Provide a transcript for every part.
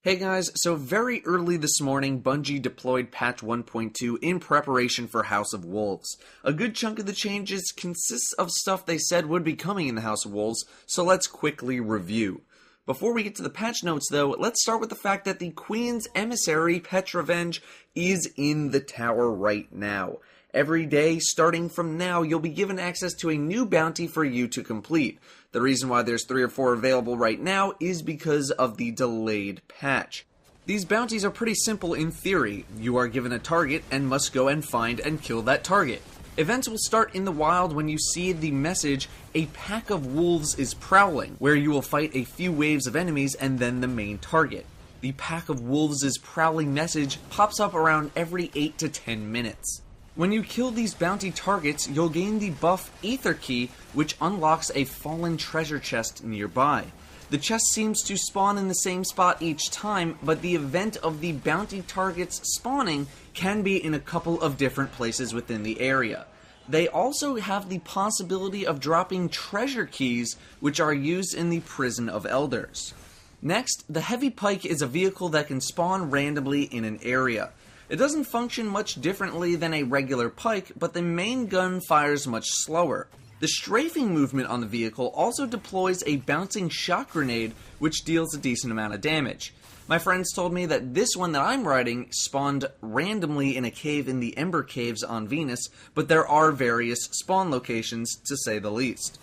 Hey guys, so very early this morning, Bungie deployed patch 1.2 in preparation for House of Wolves. A good chunk of the changes consists of stuff they said would be coming in the House of Wolves, so let's quickly review. Before we get to the patch notes though, let's start with the fact that the Queen's emissary, Petrovenge, is in the tower right now. Every day, starting from now, you'll be given access to a new bounty for you to complete. The reason why there's 3 or 4 available right now is because of the delayed patch. These bounties are pretty simple in theory. You are given a target and must go and find and kill that target. Events will start in the wild when you see the message, "A pack of wolves is prowling," where you will fight a few waves of enemies and then the main target. The pack of wolves is prowling message pops up around every 8 to 10 minutes. When you kill these bounty targets, you'll gain the buff Ether Key, which unlocks a fallen treasure chest nearby. The chest seems to spawn in the same spot each time, but the event of the bounty targets spawning can be in a couple of different places within the area. They also have the possibility of dropping treasure keys, which are used in the Prison of Elders. Next, the Heavy Pike is a vehicle that can spawn randomly in an area. It doesn't function much differently than a regular pike, but the main gun fires much slower. The strafing movement on the vehicle also deploys a bouncing shock grenade, which deals a decent amount of damage. My friends told me that this one that I'm riding spawned randomly in a cave in the Ember Caves on Venus, but there are various spawn locations to say the least.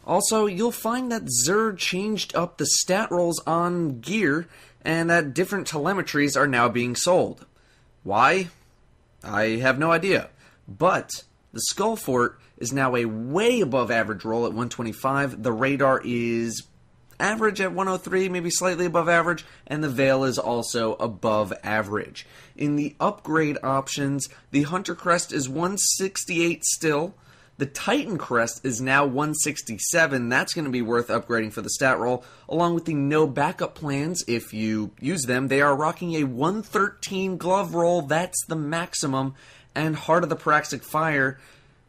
Also, you'll find that Xur changed up the stat rolls on gear, and that different telemetries are now being sold. Why? I have no idea. But the Skull Fort is now a way above average roll at 125. The radar is average at 103, maybe slightly above average, and the Veil is also above average. In the upgrade options, the Hunter Crest is 168 still. The Titan Crest is now 167, that's going to be worth upgrading for the stat roll, along with the no backup plans, if you use them. They are rocking a 113 glove roll, that's the maximum, and Heart of the Praxic Fire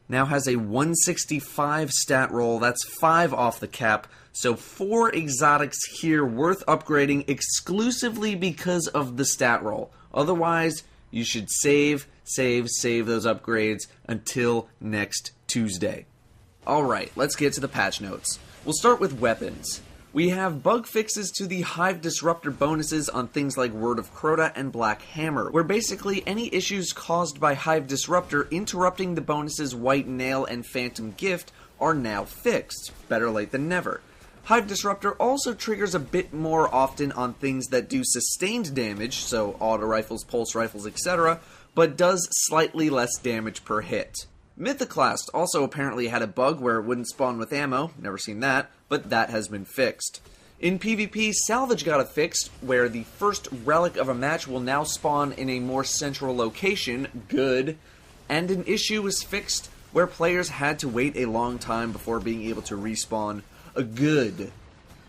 now has a 165 stat roll, that's 5 off the cap, so 4 exotics here worth upgrading exclusively because of the stat roll. Otherwise, you should save those upgrades until next Tuesday. Alright, let's get to the patch notes. We'll start with weapons. We have bug fixes to the Hive Disruptor bonuses on things like Word of Crota and Black Hammer, where basically any issues caused by Hive Disruptor interrupting the bonuses White Nail and Phantom Gift are now fixed. Better late than never. Hive Disruptor also triggers a bit more often on things that do sustained damage, so auto rifles, pulse rifles, etc., but does slightly less damage per hit. Mythoclast also apparently had a bug where it wouldn't spawn with ammo, never seen that, but that has been fixed. In PvP, Salvage got it fixed, where the first relic of a match will now spawn in a more central location, good, and an issue was fixed where players had to wait a long time before being able to respawn, good.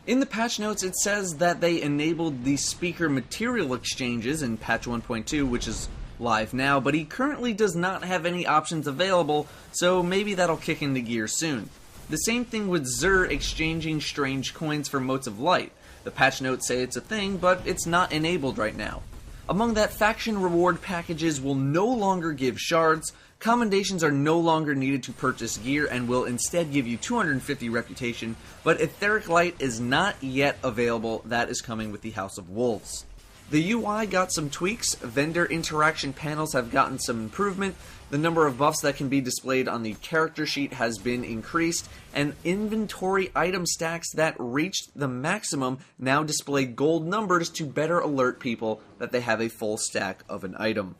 In the patch notes it says that they enabled the speaker material exchanges in patch 1.2, which is live now, but he currently does not have any options available, so maybe that'll kick into gear soon. The same thing with Xur exchanging strange coins for Motes of Light. The patch notes say it's a thing, but it's not enabled right now. Among that, faction reward packages will no longer give shards, commendations are no longer needed to purchase gear and will instead give you 250 reputation, but Etheric Light is not yet available. That is coming with the House of Wolves. The UI got some tweaks, vendor interaction panels have gotten some improvement, the number of buffs that can be displayed on the character sheet has been increased, and inventory item stacks that reached the maximum now display gold numbers to better alert people that they have a full stack of an item.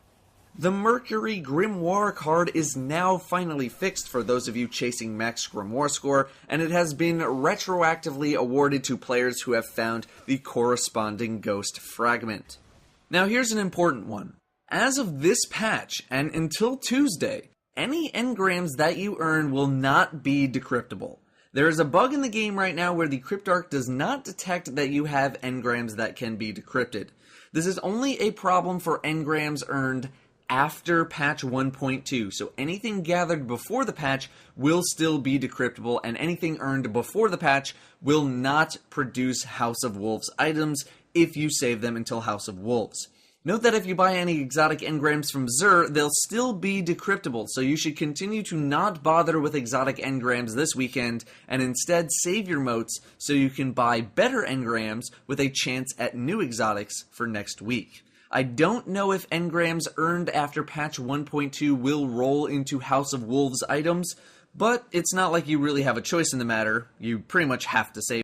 The Mercury Grimoire card is now finally fixed for those of you chasing max Grimoire score, and it has been retroactively awarded to players who have found the corresponding ghost fragment. Now here's an important one. As of this patch, and until Tuesday, any engrams that you earn will not be decryptable. There is a bug in the game right now where the Cryptarch does not detect that you have engrams that can be decrypted. This is only a problem for engrams earned after patch 1.2, so anything gathered before the patch will still be decryptable, and anything earned before the patch will not produce House of Wolves items if you save them until House of Wolves. Note that if you buy any exotic engrams from Xur, they'll still be decryptable, so you should continue to not bother with exotic engrams this weekend, and instead save your motes so you can buy better engrams with a chance at new exotics for next week. I don't know if engrams earned after patch 1.2 will roll into House of Wolves items, but it's not like you really have a choice in the matter. You pretty much have to save